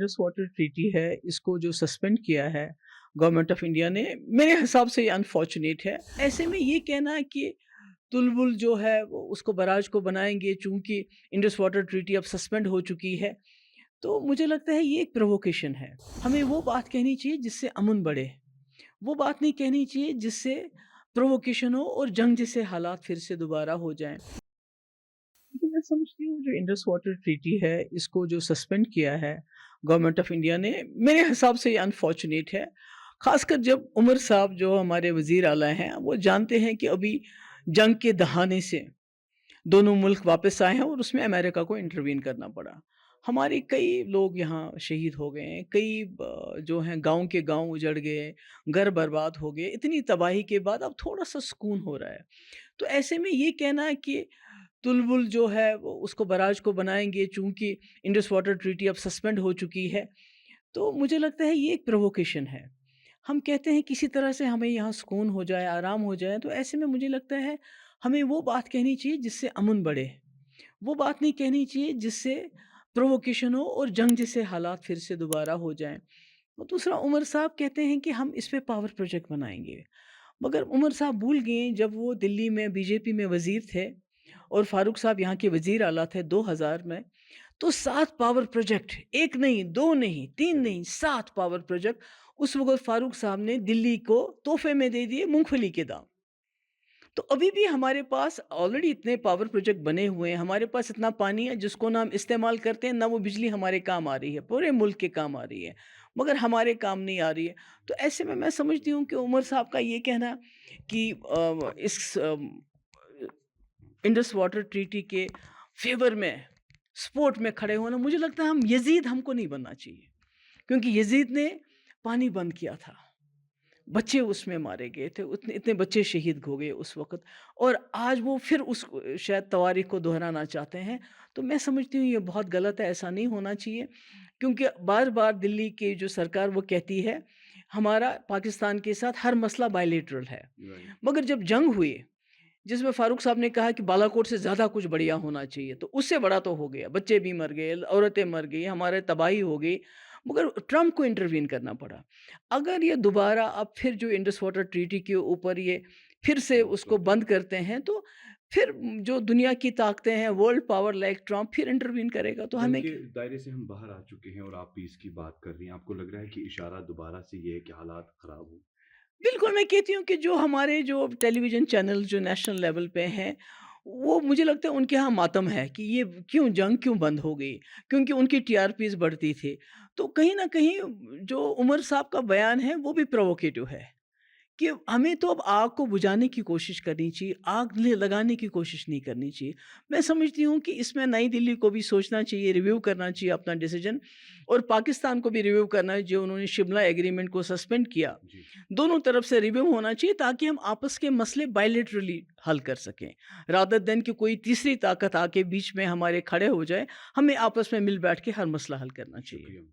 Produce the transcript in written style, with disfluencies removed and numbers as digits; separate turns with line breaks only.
Indus water treaty है, इसको जो सस्पेंड किया है गवर्नमेंट ऑफ इंडिया ने, मेरे हिसाब से ये अनफॉर्चुनेट है। ऐसे में ये कहना है कि तुलबुल जो है वो उसको बराज को बनाएंगे चूंकि इंडस वाटर ट्रीटी अब सस्पेंड हो चुकी है, तो मुझे लगता है ये एक प्रोवोकेशन है। हमें वो बात कहनी चाहिए जिससे अमन बढ़े, वो बात नहीं कहनी चाहिए जिससे प्रोवोकेशन हो और जंग जैसे हालात फिर से दोबारा हो जाएं। लेकिन मैं समझती हूँ जो इंडस वाटर ट्रीटी है, इसको जो सस्पेंड किया है गवर्नमेंट ऑफ इंडिया ने, मेरे हिसाब से ये अनफॉर्चुनेट है। खासकर जब उमर साहब जो हमारे वजीर आला हैं वो जानते हैं कि अभी जंग के दहाने से दोनों मुल्क वापस आए हैं और उसमें अमेरिका को इंटरवीन करना पड़ा। हमारे कई लोग यहाँ शहीद हो गए हैं, कई जो हैं गांव के गांव उजड़ गए, घर बर्बाद हो गए। इतनी तबाही के बाद अब थोड़ा सा सुकून हो रहा है। तो ऐसे में ये कहना है कि तुलबुल जो है वो उसको बराज को बनाएंगे चूंकि इंडस वाटर ट्रीटी अब सस्पेंड हो चुकी है, तो मुझे लगता है ये एक प्रोवोकेशन है। हम कहते हैं किसी तरह से हमें यहाँ सुकून हो जाए, आराम हो जाए, तो ऐसे में मुझे लगता है हमें वो बात कहनी चाहिए जिससे अमन बढ़े, वो बात नहीं कहनी चाहिए जिससे प्रोवोकेशन हो और जंग जैसे हालात फिर से दोबारा हो जाएं। और दूसरा, उमर साहब कहते हैं कि हम इस पे पावर प्रोजेक्ट बनाएंगे, मगर उमर साहब भूल गए जब वो दिल्ली में बीजेपी में वजीर थे और फारूक साहब यहाँ के वजीर आला थे 2000 में, तो 7 पावर प्रोजेक्ट, एक नहीं, 2 नहीं, 3 नहीं, 7 पावर प्रोजेक्ट उस वक़्त फारूक साहब ने दिल्ली को तोहफ़े में दे दिए मूँगफली के दाम। तो अभी भी हमारे पास ऑलरेडी इतने पावर प्रोजेक्ट बने हुए हैं, हमारे पास इतना पानी है जिसको ना हम इस्तेमाल करते हैं, ना वो बिजली हमारे काम आ रही है, पूरे मुल्क के काम आ रही है, मगर हमारे काम नहीं आ रही है। तो ऐसे में मैं समझती हूँ कि उमर साहब का ये कहना कि इस इंडस वाटर ट्रीटी के फ़ेवर में, सपोर्ट में खड़े होना, मुझे लगता है हम यज़ीद हमको नहीं बनना चाहिए, क्योंकि यज़ीद ने पानी बंद किया था, बच्चे उसमें मारे गए थे, उतने इतने बच्चे शहीद हो गए उस वक़्त, और आज वो फिर उस शायद तवारीख़ को दोहराना चाहते हैं। तो मैं समझती हूँ ये बहुत गलत है, ऐसा नहीं होना चाहिए, क्योंकि बार-बार दिल्ली की जो सरकार वो कहती है, हमारा पाकिस्तान के साथ हर मसला बायलैटरल है।
राइट।
मगर जब जंग हुई, जिसमें फारूक साहब ने कहा कि बालाकोट से ज़्यादा कुछ बढ़िया होना चाहिए, तो उससे बड़ा तो हो गया, बच्चे भी मर गए, औरतें मर गई, हमारे तबाही हो गई, मगर ट्रंप को इंटरवीन करना पड़ा। अगर ये दोबारा अब फिर जो इंडस वाटर ट्रीटी के ऊपर ये फिर से
बात
उसको
करते
बंद
हैं।
करते हैं, तो फिर जो दुनिया की ताकतें हैं, वर्ल्ड पावर लाइक ट्रंप फिर इंटरवीन करेगा, तो
जंग
हमें
के दायरे से हम बाहर आ चुके हैं और आप पीस की बात कर रही हैं। आपको लग रहा है कि इशारा दोबारा से ये है कि हालात खराब हो?
बिल्कुल, मैं कहती हूँ कि जो हमारे जो टेलीविज़न चैनल जो नेशनल लेवल पे हैं, वो मुझे लगता है उनके यहाँ मातम है कि ये क्यों जंग क्यों बंद हो गई? क्योंकि उनकी टीआरपीज़ बढ़ती थी। तो कहीं न कहीं जो उमर साहब का बयान है वो भी प्रोवोकेटिव है। कि हमें तो अब आग को बुझाने की कोशिश करनी चाहिए, आग लगाने की कोशिश नहीं करनी चाहिए। मैं समझती हूँ कि इसमें नई दिल्ली को भी सोचना चाहिए, रिव्यू करना चाहिए अपना डिसीजन, और पाकिस्तान को भी रिव्यू करना है, जो उन्होंने शिमला एग्रीमेंट को सस्पेंड किया।
जी।
दोनों तरफ से रिव्यू होना चाहिए ताकि हम आपस के मसले बायलैटरली हल कर सकें, रादर देन कि कोई तीसरी ताकत आके बीच में हमारे खड़े हो जाए। हमें आपस में मिल बैठ के हर मसला हल करना चाहिए।
शुक्रिया।